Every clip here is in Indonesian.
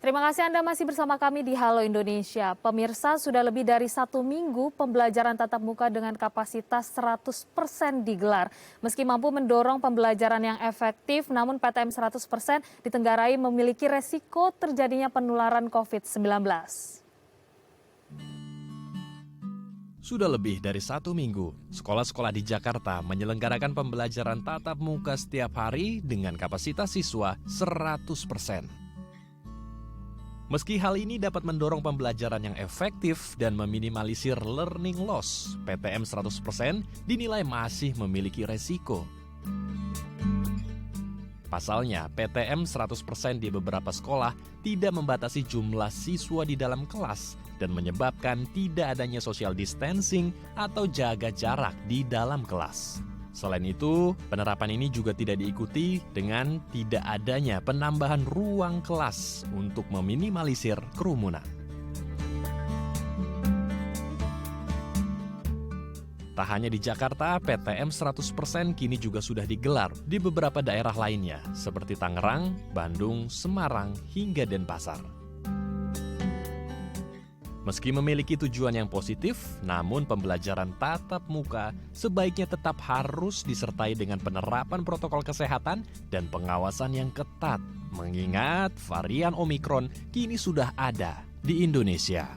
Terima kasih Anda masih bersama kami di Halo Indonesia. Pemirsa, sudah lebih dari 1 minggu pembelajaran tatap muka dengan kapasitas 100% digelar. Meski mampu mendorong pembelajaran yang efektif, namun PTM 100% ditenggarai memiliki resiko terjadinya penularan COVID-19. Sudah lebih dari 1 minggu, sekolah-sekolah di Jakarta menyelenggarakan pembelajaran tatap muka setiap hari dengan kapasitas siswa 100%. Meski hal ini dapat mendorong pembelajaran yang efektif dan meminimalisir learning loss, PTM 100% dinilai masih memiliki resiko. Pasalnya, PTM 100% di beberapa sekolah tidak membatasi jumlah siswa di dalam kelas dan menyebabkan tidak adanya social distancing atau jaga jarak di dalam kelas. Selain itu, penerapan ini juga tidak diikuti dengan tidak adanya penambahan ruang kelas untuk meminimalisir kerumunan. Tak hanya di Jakarta, PTM 100% kini juga sudah digelar di beberapa daerah lainnya, seperti Tangerang, Bandung, Semarang, hingga Denpasar. Meski memiliki tujuan yang positif, namun pembelajaran tatap muka sebaiknya tetap harus disertai dengan penerapan protokol kesehatan dan pengawasan yang ketat, mengingat varian Omikron kini sudah ada di Indonesia.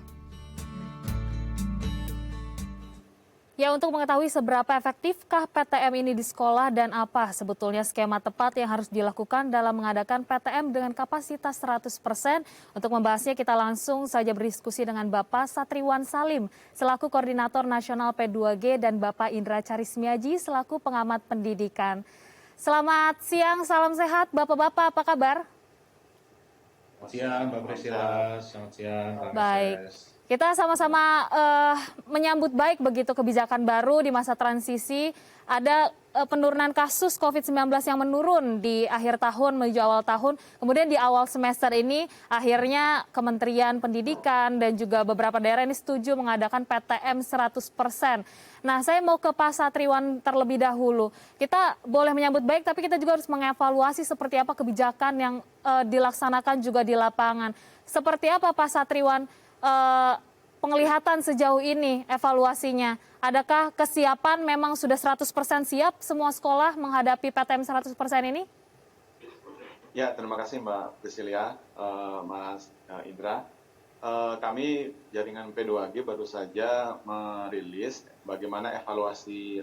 Ya, untuk mengetahui seberapa efektifkah PTM ini di sekolah dan apa sebetulnya skema tepat yang harus dilakukan dalam mengadakan PTM dengan kapasitas 100%, untuk membahasnya kita langsung saja berdiskusi dengan Bapak Satriwan Salim selaku Koordinator Nasional P2G dan Bapak Indra Charismiaji selaku Pengamat Pendidikan. Selamat siang, salam sehat Bapak-Bapak, apa kabar? Selamat siang Mbak Priscila, selamat siang Kang Baik. Ses. Kita sama-sama menyambut baik begitu kebijakan baru di masa transisi. Ada penurunan kasus COVID-19 yang menurun di akhir tahun menuju awal tahun. Kemudian di awal semester ini akhirnya Kementerian Pendidikan dan juga beberapa daerah ini setuju mengadakan PTM 100%. Nah, saya mau ke Pak Satriwan terlebih dahulu. Kita boleh menyambut baik, tapi kita juga harus mengevaluasi seperti apa kebijakan yang dilaksanakan juga di lapangan. Seperti apa Pak Satriwan penglihatan sejauh ini, evaluasinya? Adakah kesiapan memang sudah 100% siap semua sekolah menghadapi PTM 100% ini? Ya, terima kasih Mbak Priscilia, Mas Indra. Kami jaringan P2G baru saja merilis bagaimana evaluasi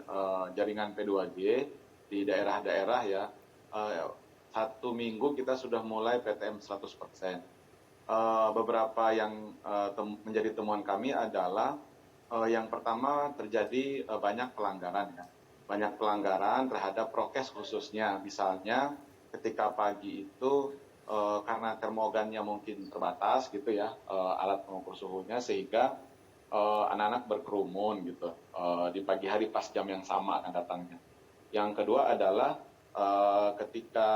jaringan P2G di daerah-daerah ya. 1 minggu kita sudah mulai PTM 100%. Beberapa yang menjadi temuan kami adalah yang pertama terjadi banyak pelanggaran ya. Banyak pelanggaran terhadap prokes khususnya. Misalnya ketika pagi itu karena termogannya mungkin terbatas gitu ya, alat pengukur suhunya, sehingga anak-anak berkerumun gitu di pagi hari pas jam yang sama akan datangnya. Yang kedua adalah ketika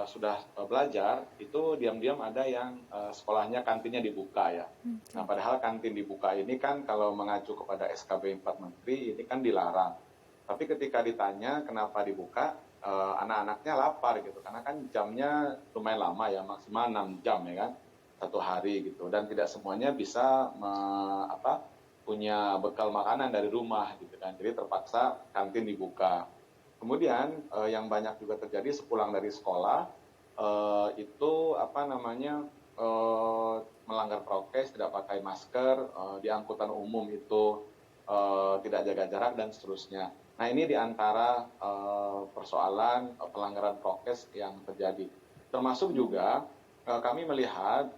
sudah belajar, itu diam-diam ada yang sekolahnya kantinnya dibuka ya. Nah, padahal kantin dibuka ini kan kalau mengacu kepada SKB 4 Menteri ini kan dilarang. Tapi ketika ditanya kenapa dibuka, anak-anaknya lapar gitu. Karena kan jamnya lumayan lama ya, maksimal 6 jam ya kan, 1 hari gitu. Dan tidak semuanya bisa punya bekal makanan dari rumah gitu kan. Jadi terpaksa kantin dibuka. Kemudian yang banyak juga terjadi sepulang dari sekolah itu melanggar prokes, tidak pakai masker, di angkutan umum itu tidak jaga jarak dan seterusnya. Nah, ini diantara persoalan pelanggaran prokes yang terjadi. Termasuk juga kami melihat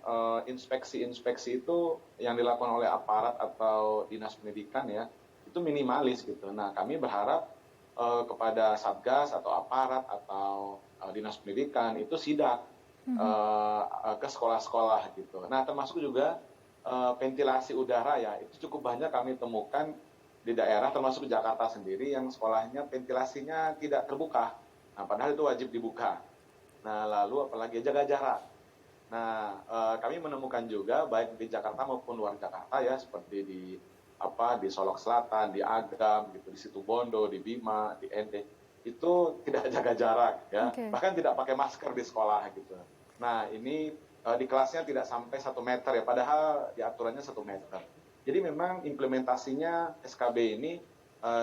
inspeksi-inspeksi itu yang dilakukan oleh aparat atau dinas pendidikan ya, itu minimalis gitu. Nah, kami berharap kepada Satgas atau aparat atau dinas pendidikan itu sidak ke sekolah-sekolah gitu. Nah, termasuk juga ventilasi udara ya, itu cukup banyak kami temukan di daerah termasuk Jakarta sendiri yang sekolahnya ventilasinya tidak terbuka. Nah, padahal itu wajib dibuka. Nah, lalu apalagi jaga jarak. Nah, kami menemukan juga baik di Jakarta maupun luar Jakarta ya, seperti di Solok Selatan, di Agam, gitu, di Situbondo, di Bima, di Ende, itu tidak jaga jarak ya, bahkan tidak pakai masker di sekolah gitu. Nah, ini di kelasnya tidak sampai 1 meter ya, padahal di aturannya 1 meter. Jadi memang implementasinya SKB ini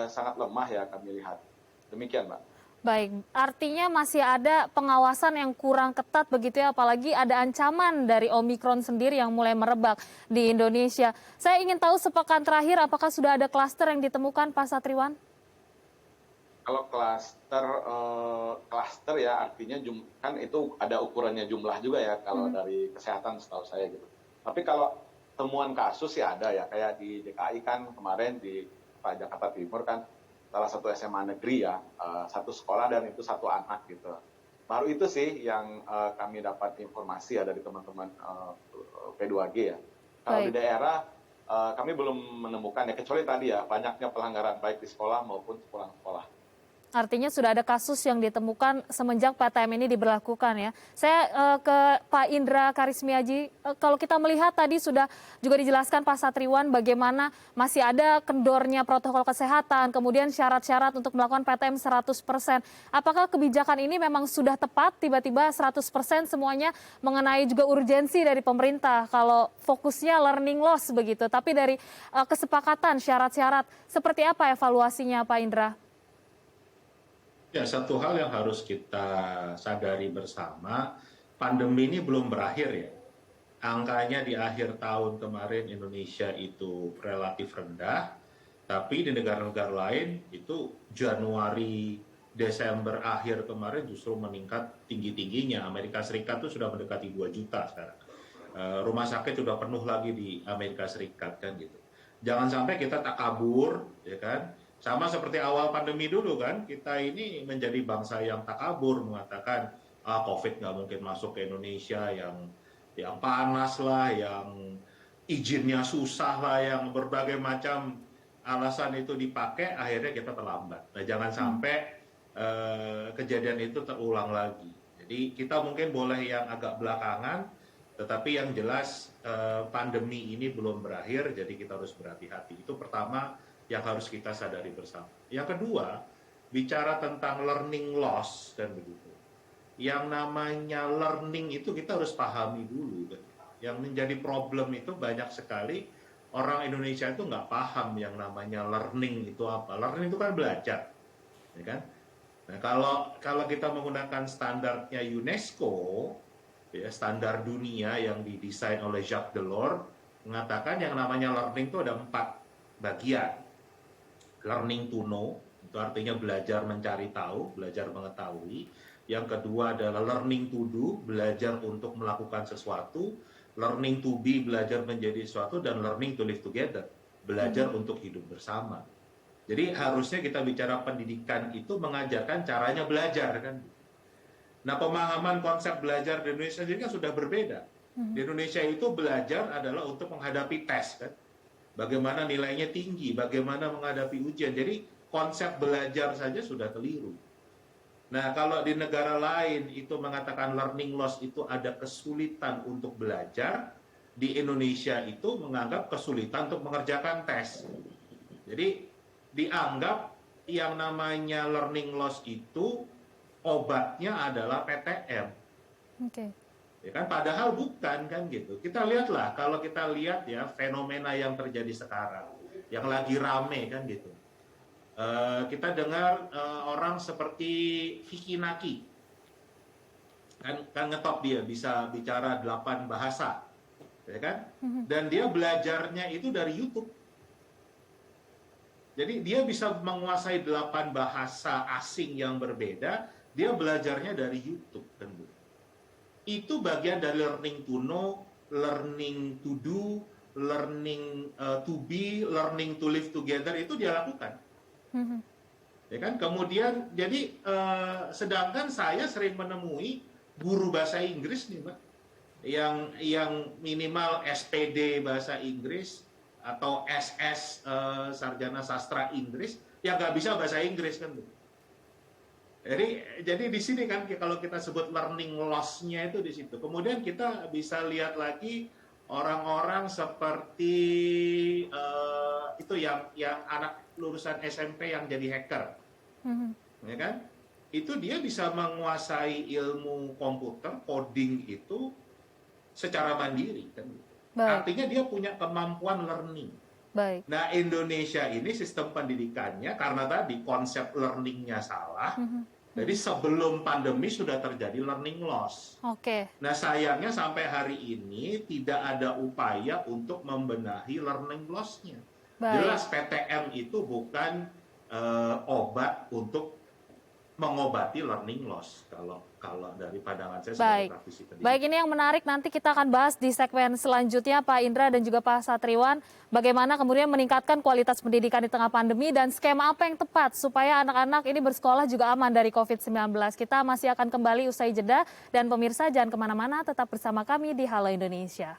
sangat lemah ya kami lihat. Demikian, Mbak. Baik, artinya masih ada pengawasan yang kurang ketat begitu ya, apalagi ada ancaman dari Omikron sendiri yang mulai merebak di Indonesia. Saya ingin tahu sepekan terakhir apakah sudah ada klaster yang ditemukan, Pak Satriwan? Kalau klaster ya artinya kan itu ada ukurannya jumlah juga ya kalau dari kesehatan setahu saya gitu. Tapi kalau temuan kasus ya ada ya, kayak di DKI kan kemarin di Jakarta Timur kan salah satu SMA negeri ya, satu sekolah dan itu satu anak gitu. Baru itu sih yang kami dapat informasi ya dari teman-teman P2G ya. Kalau di daerah kami belum menemukan ya, kecuali tadi ya banyaknya pelanggaran baik di sekolah maupun pulang sekolah. Artinya sudah ada kasus yang ditemukan semenjak PTM ini diberlakukan ya. Saya ke Pak Indra Karismiaji, kalau kita melihat tadi sudah juga dijelaskan Pak Satriwan bagaimana masih ada kendornya protokol kesehatan, kemudian syarat-syarat untuk melakukan PTM 100%. Apakah kebijakan ini memang sudah tepat tiba-tiba 100% semuanya mengenai juga urgensi dari pemerintah kalau fokusnya learning loss begitu, tapi dari kesepakatan syarat-syarat seperti apa evaluasinya Pak Indra? Ya, satu hal yang harus kita sadari bersama, pandemi ini belum berakhir ya. Angkanya di akhir tahun kemarin Indonesia itu relatif rendah, tapi di negara-negara lain itu Januari, Desember akhir kemarin justru meningkat tinggi-tingginya. Amerika Serikat itu sudah mendekati 2 juta sekarang. Rumah sakit sudah penuh lagi di Amerika Serikat kan gitu. Jangan sampai kita takabur, ya kan? Sama seperti awal pandemi dulu kan, kita ini menjadi bangsa yang takabur mengatakan COVID nggak mungkin masuk ke Indonesia, yang panas lah, yang izinnya susah lah, yang berbagai macam alasan itu dipakai, akhirnya kita terlambat. Nah, jangan sampai kejadian itu terulang lagi. Jadi kita mungkin boleh yang agak belakangan, tetapi yang jelas pandemi ini belum berakhir, jadi kita harus berhati-hati. Itu pertama yang harus kita sadari bersama. Yang kedua, bicara tentang learning loss dan begitu. Yang namanya learning itu kita harus pahami dulu. Yang menjadi problem itu banyak sekali orang Indonesia itu nggak paham yang namanya learning itu apa. Learning itu kan belajar, ya kan? Nah, kalau kita menggunakan standarnya UNESCO, ya, standar dunia yang didesain oleh Jacques Delors, mengatakan yang namanya learning itu ada 4 bagian. Learning to know, itu artinya belajar mencari tahu, belajar mengetahui. Yang kedua adalah learning to do, belajar untuk melakukan sesuatu. Learning to be, belajar menjadi sesuatu. Dan learning to live together, belajar untuk hidup bersama. Jadi harusnya kita bicara pendidikan itu mengajarkan caranya belajar kan. Nah, pemahaman konsep belajar di Indonesia sendiri kan sudah berbeda. Di Indonesia itu belajar adalah untuk menghadapi tes kan. Bagaimana nilainya tinggi, bagaimana menghadapi ujian. Jadi konsep belajar saja sudah keliru. Nah, kalau di negara lain itu mengatakan learning loss itu ada kesulitan untuk belajar, di Indonesia itu menganggap kesulitan untuk mengerjakan tes. Jadi dianggap yang namanya learning loss itu obatnya adalah PTM. Oke. Ya kan, padahal bukan kan gitu. Kita lihatlah, kalau kita lihat ya fenomena yang terjadi sekarang, yang lagi rame kan gitu. Kita dengar orang seperti Vicky Naki, kan ngetop dia bisa bicara 8 bahasa, ya kan? Dan dia belajarnya itu dari YouTube. Jadi dia bisa menguasai 8 bahasa asing yang berbeda, dia belajarnya dari YouTube kan gitu. Itu bagian dari learning to know, learning to do, learning to be, learning to live together, itu dia lakukan. Ya kan? Kemudian jadi sedangkan saya sering menemui guru bahasa Inggris nih, Mbak, yang minimal SPD bahasa Inggris atau SS sarjana sastra Inggris yang nggak bisa bahasa Inggris kan. Jadi di sini kan kalau kita sebut learning loss-nya itu di situ. Kemudian kita bisa lihat lagi orang-orang seperti itu yang anak lulusan SMP yang jadi hacker, ya kan? Itu dia bisa menguasai ilmu komputer, coding itu secara mandiri kan. Baik. Artinya dia punya kemampuan learning. Baik. Nah, Indonesia ini sistem pendidikannya karena tadi konsep learning-nya salah. Jadi sebelum pandemi sudah terjadi learning loss. Oke. Nah, sayangnya sampai hari ini tidak ada upaya untuk membenahi learning loss-nya. Baik. Jelas PTM itu bukan obat untuk mengobati learning loss kalau dari pandangan saya sebagai Baik. praktisi pendidikan. Baik, ini yang menarik nanti kita akan bahas di segmen selanjutnya Pak Indra dan juga Pak Satriwan. Bagaimana kemudian meningkatkan kualitas pendidikan di tengah pandemi dan skema apa yang tepat supaya anak-anak ini bersekolah juga aman dari COVID-19. Kita masih akan kembali usai jeda dan pemirsa jangan kemana-mana, tetap bersama kami di Halo Indonesia.